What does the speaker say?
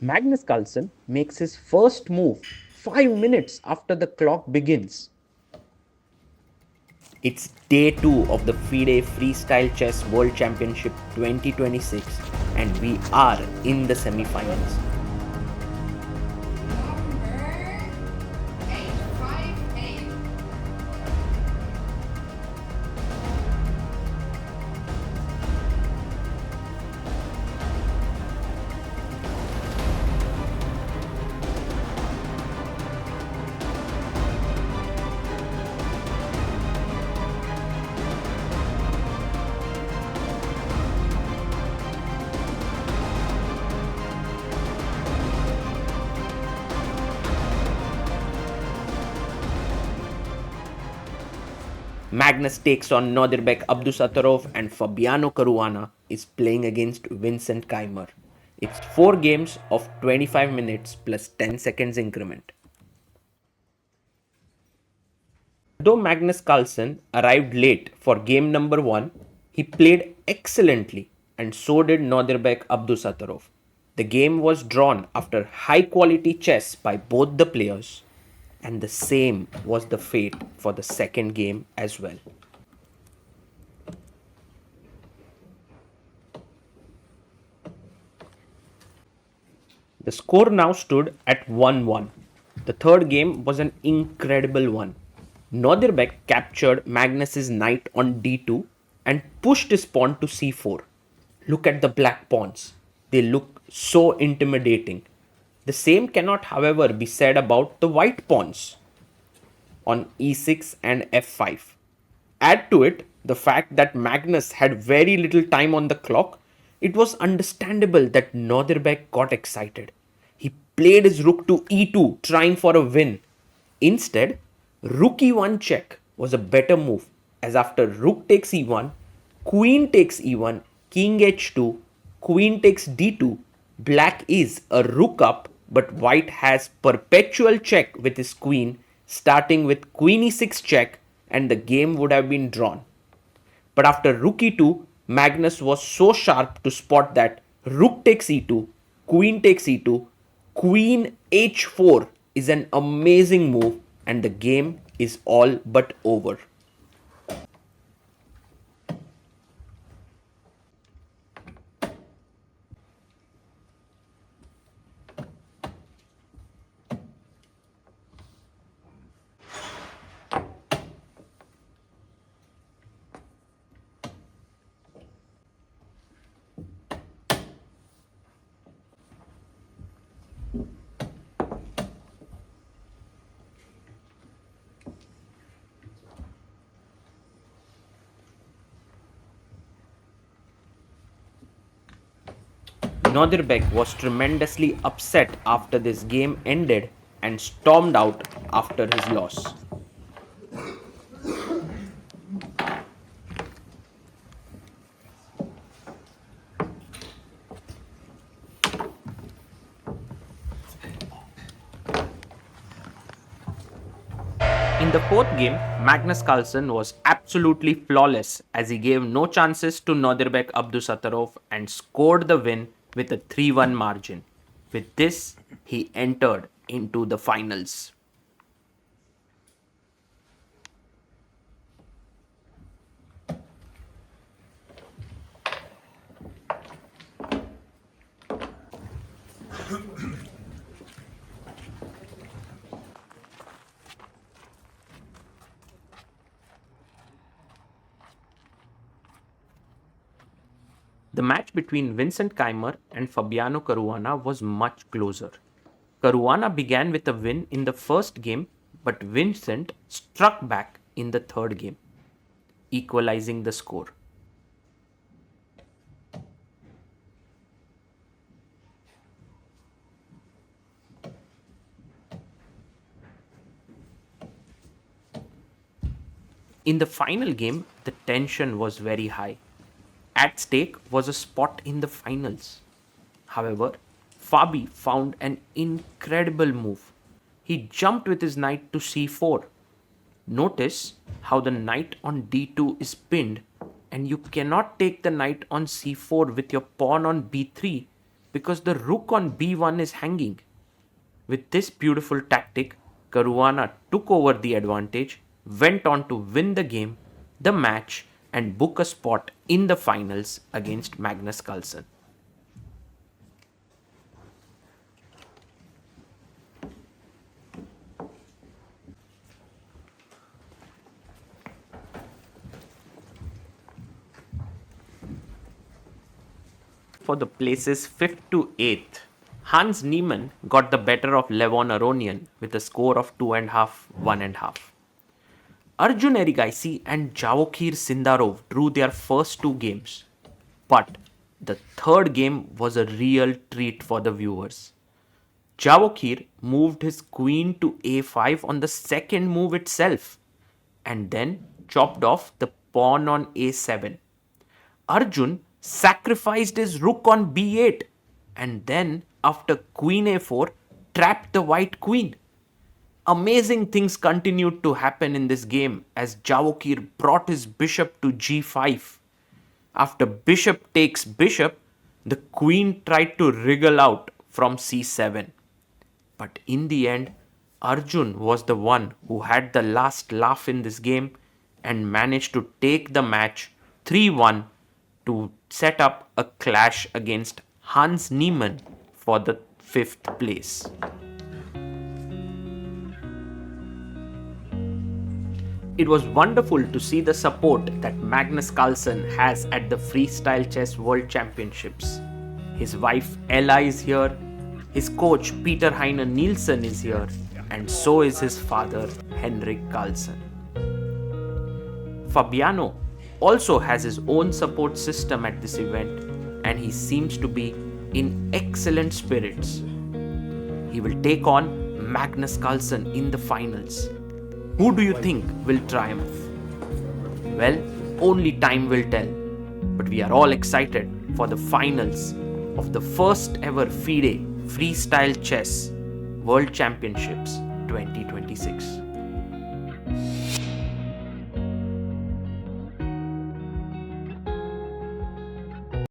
Magnus Carlsen makes his first move 5 minutes after the clock begins. It's day 2 of the FIDE Freestyle Chess World Championship 2026 and we are in the semifinals. Magnus takes on Nordirbek Abdusattorov and Fabiano Caruana is playing against Vincent Keymer. It's 4 games of 25 minutes plus 10 seconds increment. Though Magnus Carlsen arrived late for game number 1, he played excellently and so did Nordirbek Abdusattorov. The game was drawn after high quality chess by both the players, and the same was the fate for the second game as well. The score now stood at 1-1. The third game was an incredible one. Nordirbek captured Magnus's knight on d2 and pushed his pawn to c4. Look at the black pawns. They look so intimidating. The same cannot, however, be said about the white pawns on e6 and f5. Add to it the fact that Magnus had very little time on the clock, it was understandable that Nordirbek got excited. He played his rook to e2 trying for a win. Instead, rook e1 check was a better move, as after rook takes e1, queen takes e1, king h2, queen takes d2, black is a rook up, but white has perpetual check with his queen, starting with queen e6 check, and the game would have been drawn. But after rook e2, Magnus was so sharp to spot that rook takes e2, queen takes e2, queen h4 is an amazing move, and the game is all but over. Nordirbek was tremendously upset after this game ended and stormed out after his loss. In the fourth game, Magnus Carlsen was absolutely flawless as he gave no chances to Nordirbek Abdusattorov and scored the win with a 3-1 margin. With this, he entered into the finals. The match between Vincent Keymer and Fabiano Caruana was much closer. Caruana began with a win in the first game, but Vincent struck back in the third game, equalizing the score. In the final game, the tension was very high. At stake was a spot in the finals. However, Fabi found an incredible move. He jumped with his knight to c4. Notice how the knight on d2 is pinned and you cannot take the knight on c4 with your pawn on b3 because the rook on b1 is hanging. With this beautiful tactic, Caruana took over the advantage, went on to win the game, the match, and book a spot in the finals against Magnus Carlsen. For the places 5th to 8th, Hans Niemann got the better of Levon Aronian with a score of 2.5, 1.5. Arjun Erigaisi and Javokhir Sindarov drew their first two games, but the third game was a real treat for the viewers. Javokhir moved his queen to a5 on the second move itself and then chopped off the pawn on a7. Arjun sacrificed his rook on b8 and then, after queen a4, trapped the white queen. Amazing things continued to happen in this game as Javokhir brought his bishop to g5. After bishop takes bishop, the queen tried to wriggle out from c7. But in the end, Arjun was the one who had the last laugh in this game and managed to take the match 3-1 to set up a clash against Hans Niemann for the 5th place. It was wonderful to see the support that Magnus Carlsen has at the Freestyle Chess World Championships. His wife Ella is here, his coach Peter Heine Nielsen is here, and so is his father Henrik Carlsen. Fabiano also has his own support system at this event, and he seems to be in excellent spirits. He will take on Magnus Carlsen in the finals. Who do you think will triumph? Well, only time will tell. But we are all excited for the finals of the first ever FIDE Freestyle Chess World Championships 2026.